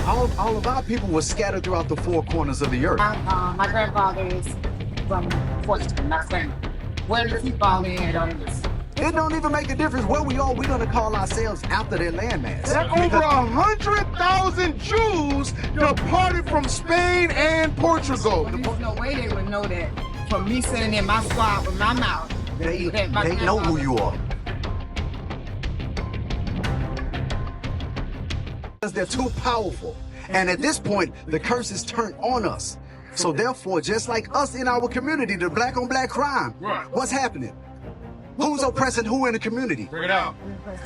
all of our people were scattered throughout the four corners of the earth. My grandfather is from Portugal, not Spain. Where does he fall in on this? It don't even make a difference where we are. We're going to call ourselves after their landmass. That over 100,000 Jews departed from Spain and Portugal. There's no way they would know that from me sitting in my squad with my mouth. They know who you are. Because they're too powerful. And at this point, the curse is turned on us. So therefore, just like us in our community, the black on black crime, what's happening? Who's oppressing who in the community? Bring it out.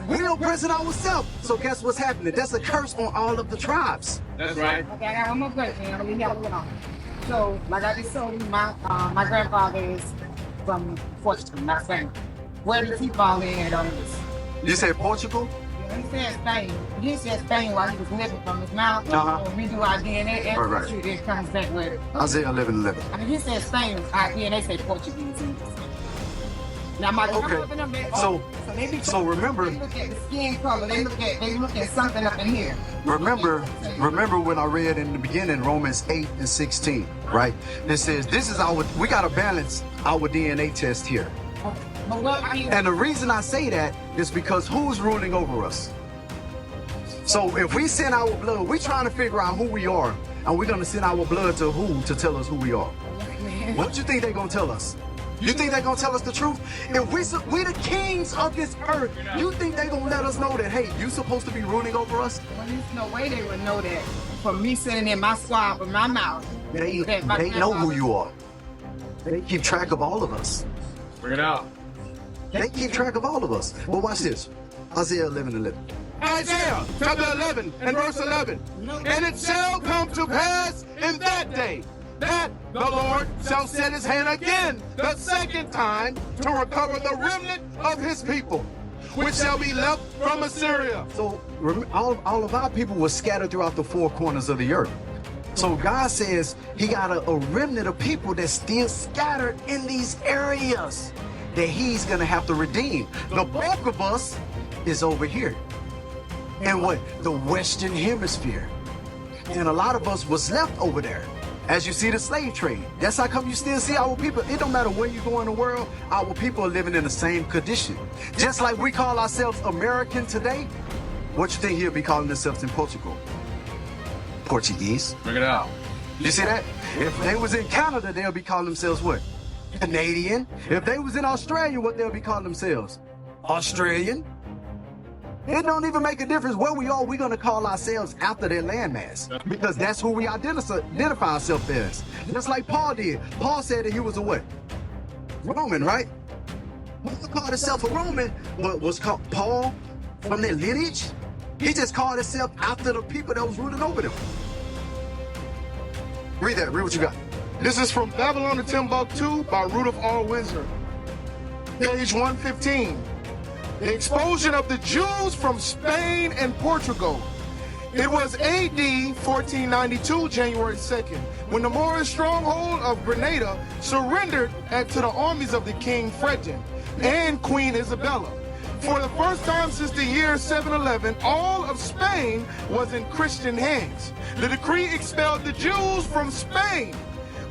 We're oppressing ourselves. So guess what's happening? That's a curse on all of the tribes. That's right. Okay, I got one more question. We got to go on. So, like I just told you, my grandfather is from Portugal, not Spain. Where does he fall in on this? You said Portugal? He said Spain. He said Spain while he was living from his mouth. Uh-huh. So we do our DNA, Right. it comes back with. Isaiah 11:11. I mean, he said Spain, our DNA say Portuguese. Now my grandmother them, So remember, they look at the skin color. They look at something up in here. remember when I read in the beginning Romans 8:16, right? It says we gotta balance our DNA test here. But what I mean, And the reason I say that is because who's ruling over us? So if we send our blood, we're trying to figure out who we are, and we're gonna send our blood to who to tell us who we are. What you think they're gonna tell us? You think they're gonna tell us the truth? If we the kings of this earth, you think they're gonna let us know that, hey, you supposed to be ruling over us? well, there's no way they would know that from me sitting in my squad with my mouth. They know who you are. They keep track of all of us. Bring it out. They keep track of all of us. Well, watch this. Isaiah 11:11. Isaiah chapter 11 and verse 11. And it shall come to pass in that day that the Lord shall set his hand again the second time to recover the remnant of his people, which shall be left from Assyria. So all of our people were scattered throughout the four corners of the earth. So God says he got a remnant of people that's still scattered in these areas that he's going to have to redeem. The bulk of us is over here. And what? The Western Hemisphere. And a lot of us was left over there. As you see the slave trade. That's how come you still see our people. It don't matter where you go in the world, our people are living in the same condition. Just like we call ourselves American today, what you think he'll be calling themselves in Portugal? Portuguese. Bring it out. You see that? If they was in Canada, they'll be calling themselves what? Canadian. If they was in Australia, what they'll be calling themselves? Australian. It don't even make a difference where we are. We're going to call ourselves after their landmass because that's who we identify ourselves as. Just like Paul did. Paul said that he was a what? Roman, right? Paul called himself a Roman, but was called Paul from their lineage? He just called himself after the people that was ruling over them. Read that. Read what you got. This is from Babylon to Timbuktu by Rudolph R. Windsor. Page 115. The expulsion of the Jews from Spain and Portugal. It was AD 1492, January 2nd, when the Moorish stronghold of Grenada surrendered to the armies of the King Frederick and Queen Isabella. For the first time since the year 711, all of Spain was in Christian hands. The decree expelled the Jews from Spain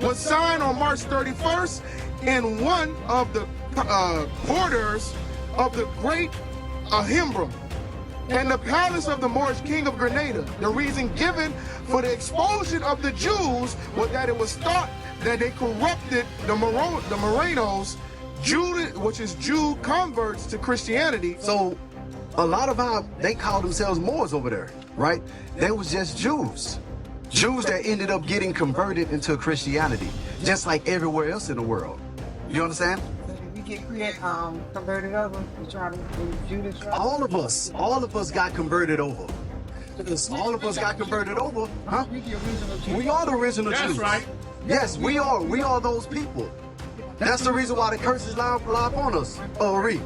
was signed on March 31st in one of the quarters of the great Alhambra and the palace of the Moorish king of Grenada. The reason given for the expulsion of the Jews was that it was thought that they corrupted the Morenos, which is Jew converts to Christianity. So a lot of they call themselves Moors over there, right? They was just Jews. Jews that ended up getting converted into Christianity, just like everywhere else in the world. You understand? Converted over, Judas. All of us got converted over. All of us got converted over, huh? We are the original Jews. That's right. Yes, we are. We are those people. That's the reason why the curses lie upon us. Oh, read.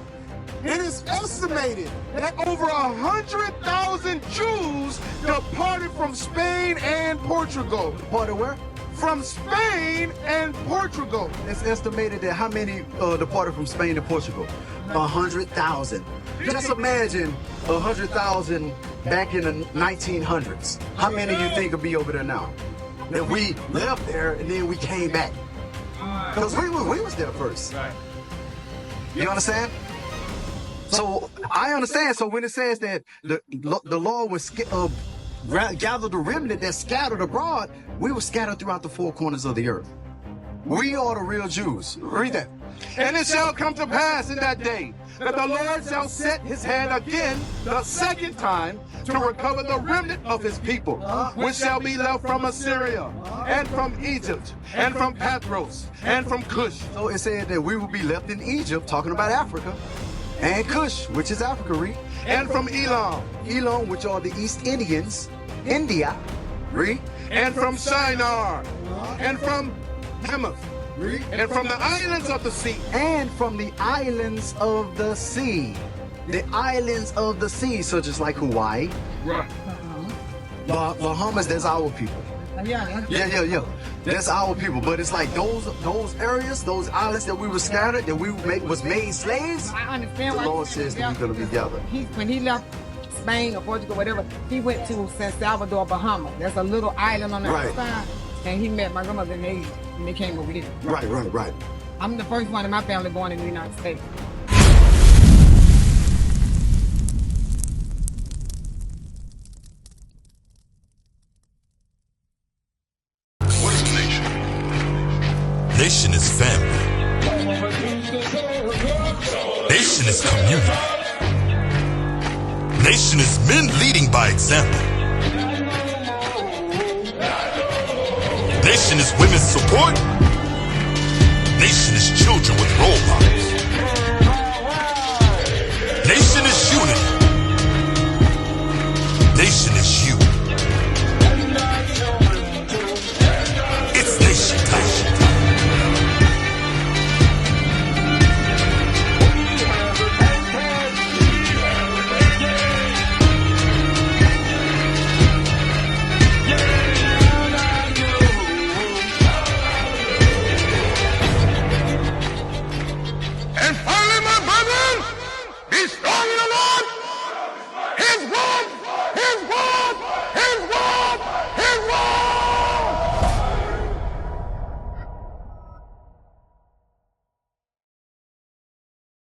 It is estimated that over 100,000 Jews departed from Spain and Portugal. Departed where? from Spain and Portugal. It's estimated that how many departed from Spain to Portugal? 100,000. Just imagine 100,000 back in the 1900s. How many do you think would be over there now? That we left there and then we came back. Because we was there first. You understand? So I understand. So when it says that the Lord was gather the remnant that scattered abroad, we were scattered throughout the four corners of the earth. We are the real Jews. Read that. And it shall come to pass in that day that the Lord shall set his hand again the second time to recover the remnant of his people, which shall be left from Assyria, and from Egypt, and from Pathros, and from Cush. So it said that we will be left in Egypt, talking about Africa, and Cush, which is Africa, read. And from Elam, Elam, which are the East Indians, India, read. and from Shinar, and from Hamath, and from the islands of the sea. And from the islands of the sea. The islands of the sea, such as like Hawaii. Right. Bahamas, that's our people. Yeah. That's our people. But it's like those areas, those islands that we were scattered, that was made slaves. I understand The why Lord says that we're going to be gathered. When he left Spain or Portugal, whatever, he went to San Salvador, Bahamas. There's a little island on the other side, and he met my grandmother and they came over here. Right. I'm the first one in my family born in the United States. What is a nation? Nation is family. Nation is community. Nation is men leading by example. Nation is women's support. Nation is children with role models. Nation is unity. Nation is